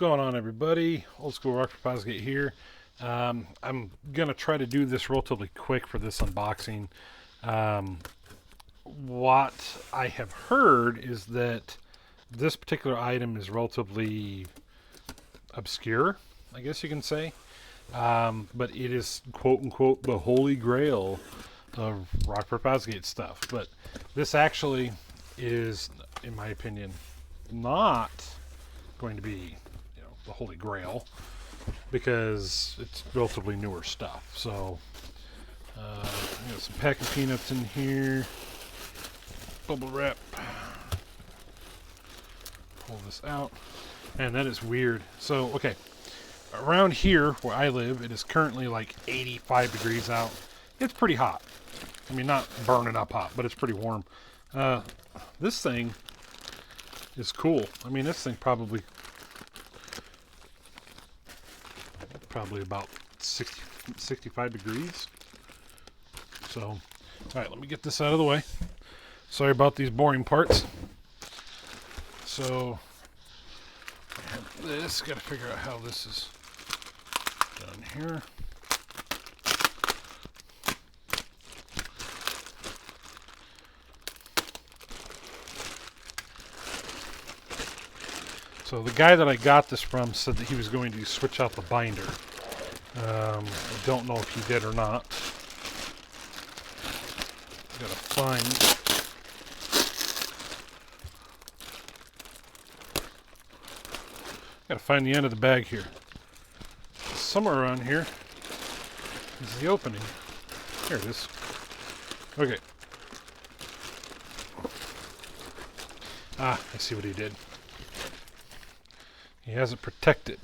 Going on, everybody? Old school Rockford Fosgate here. I'm gonna try to do this relatively quick for this unboxing. What I have heard is that this particular item is relatively obscure, I guess you can say, but it is quote unquote the holy grail of Rockford Fosgate stuff. But this actually is, in my opinion, not going to be the holy grail because it's relatively newer stuff. So got some packing peanuts in here, bubble wrap, pull this out, and that is weird. So okay, around here where I live, it is currently like 85 degrees out. It's pretty hot. I mean, not burning up hot, but it's pretty warm. This thing is cool. I mean, this thing probably about 65 degrees. So, all right, let me get this out of the way. Sorry about these boring parts. So, I have this. Got to figure out how this is done here. So the guy that I got this from said that he was going to switch out the binder. I don't know if he did or not. Gotta find the end of the bag here. Somewhere around here is the opening. Here it is. Okay. I see what he did. He has it protected.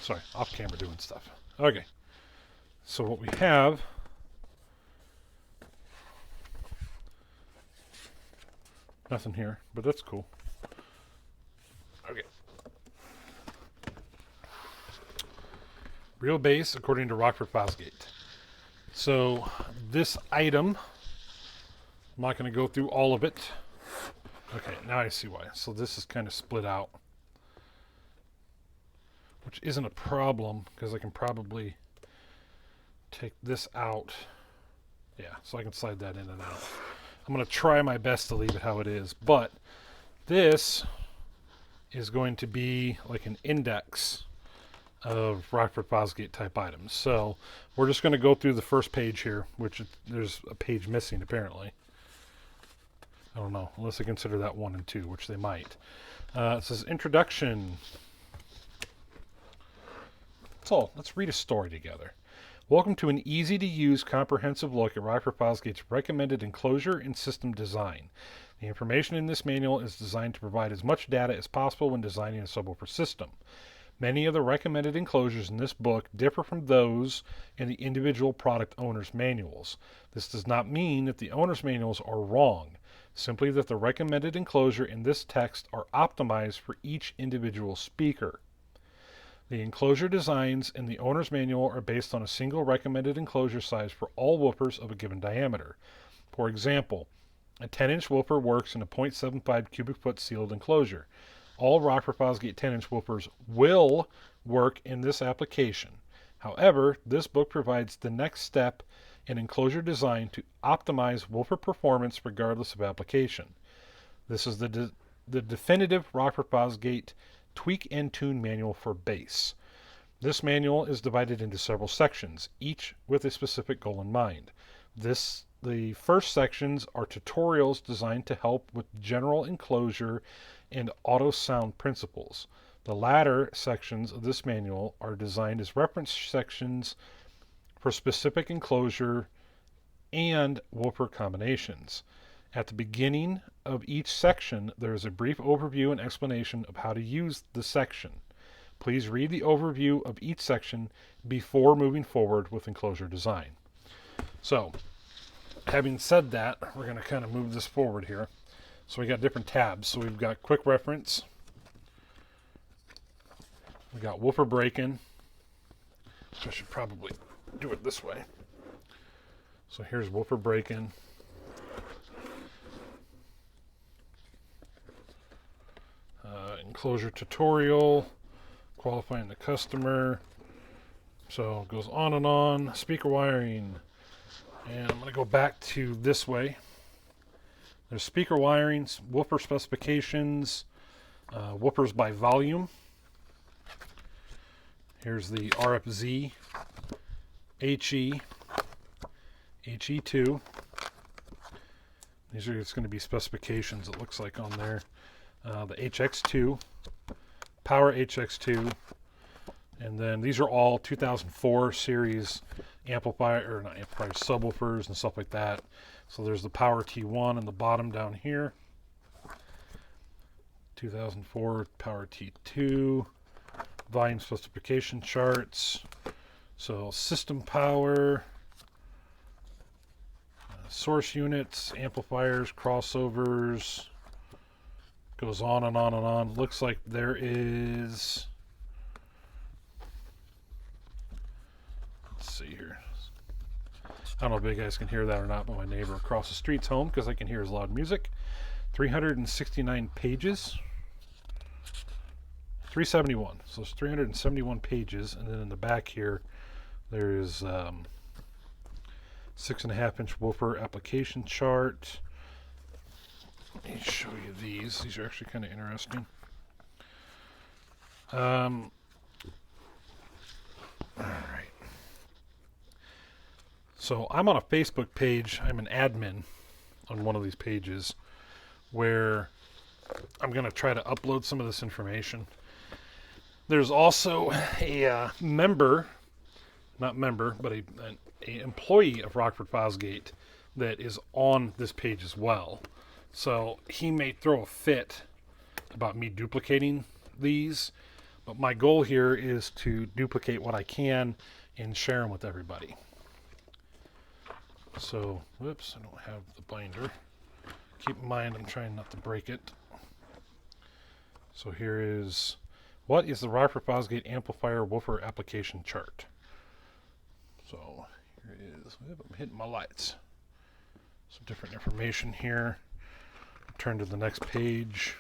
Sorry, off camera doing stuff. Okay. So what we have nothing here, but that's cool. Okay. Real base according to Rockford Fosgate. So this item, I'm not going to go through all of it. Okay, now I see why. So this is kind of split out, which isn't a problem because I can probably take this out. Yeah, so I can slide that in and out. I'm going to try my best to leave it how it is, but this is going to be like an index of Rockford Fosgate type items. So we're just going to go through the first page here, which there's a page missing apparently. I don't know, unless they consider that 1 and 2, which they might. It says introduction. So let's read a story together. Welcome to an easy-to-use, comprehensive look at Rockford Fosgate's recommended enclosure and system design. The information in this manual is designed to provide as much data as possible when designing a subwoofer system. Many of the recommended enclosures in this book differ from those in the individual product owner's manuals. This does not mean that the owner's manuals are wrong, simply that the recommended enclosure in this text are optimized for each individual speaker. The enclosure designs in the owner's manual are based on a single recommended enclosure size for all woofers of a given diameter. For example, a 10-inch woofer works in a 0.75 cubic foot sealed enclosure. All Rockford Fosgate 10-inch woofers will work in this application. However, this book provides the next step in enclosure design to optimize woofer performance regardless of application. This is the definitive Rockford Fosgate Tweak and Tune Manual for Bass. This manual is divided into several sections, each with a specific goal in mind. The first sections are tutorials designed to help with general enclosure and auto sound principles. The latter sections of this manual are designed as reference sections for specific enclosure and woofer combinations. At the beginning of each section, there is a brief overview and explanation of how to use the section. Please read the overview of each section before moving forward with enclosure design. So, having said that, we're going to kind of move this forward here. So we got different tabs. So we've got quick reference. We got woofer break-in. So I should probably do it this way. So here's woofer break-in. enclosure tutorial, qualifying the customer. So it goes on and on. Speaker wiring. And I'm going to go back to this way. There's speaker wirings, woofer specifications, woofers by volume. Here's the RFZ, HE, HE2. These are just going to be specifications, it looks like, on there. The HX2, Power HX2, and then these are all 2004 series amplifier, or not amplifiers, subwoofers and stuff like that. So there's the Power T1 in the bottom down here. 2004 Power T2, volume specification charts. So system power, source units, amplifiers, crossovers, goes on and on and on. Looks like there is, let's see here. I don't know if you guys can hear that or not, but my neighbor across the street's home because I can hear his loud music. 369 pages. 371. So it's 371 pages, and then in the back here, there is 6.5-inch woofer application chart. Let me show you these. These are actually kind of interesting. All right. So I'm on a Facebook page. I'm an admin on one of these pages where I'm going to try to upload some of this information. There's also a member, not member, but an employee of Rockford Fosgate that is on this page as well. So he may throw a fit about me duplicating these, but my goal here is to duplicate what I can and share them with everybody. So, whoops, I don't have the binder. Keep in mind I'm trying not to break it. So here is, what is the Rockford Fosgate amplifier woofer application chart? So here it is. I'm hitting my lights. Some different information here. Turn to the next page.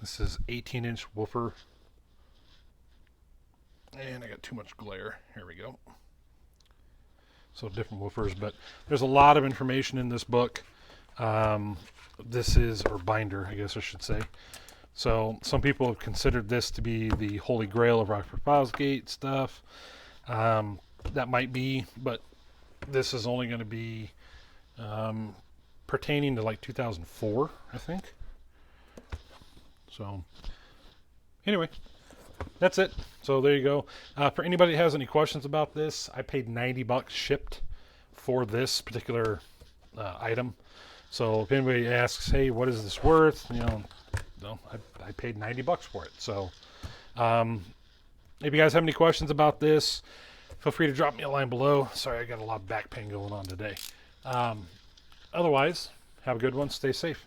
This is 18-inch woofer. And I got too much glare. Here we go. So different woofers, but there's a lot of information in this book. This is, or binder, I guess I should say. So some people have considered this to be the holy grail of Rockford Fosgate stuff. That might be, but this is only going to be pertaining to like 2004, I think. So anyway, that's it. So there you go. For anybody that has any questions about this, I paid $90 shipped for this particular item. So if anybody asks, hey, what is this worth? I paid $90 for it. So if you guys have any questions about this, feel free to drop me a line below. Sorry, I got a lot of back pain going on today. Otherwise, have a good one. Stay safe.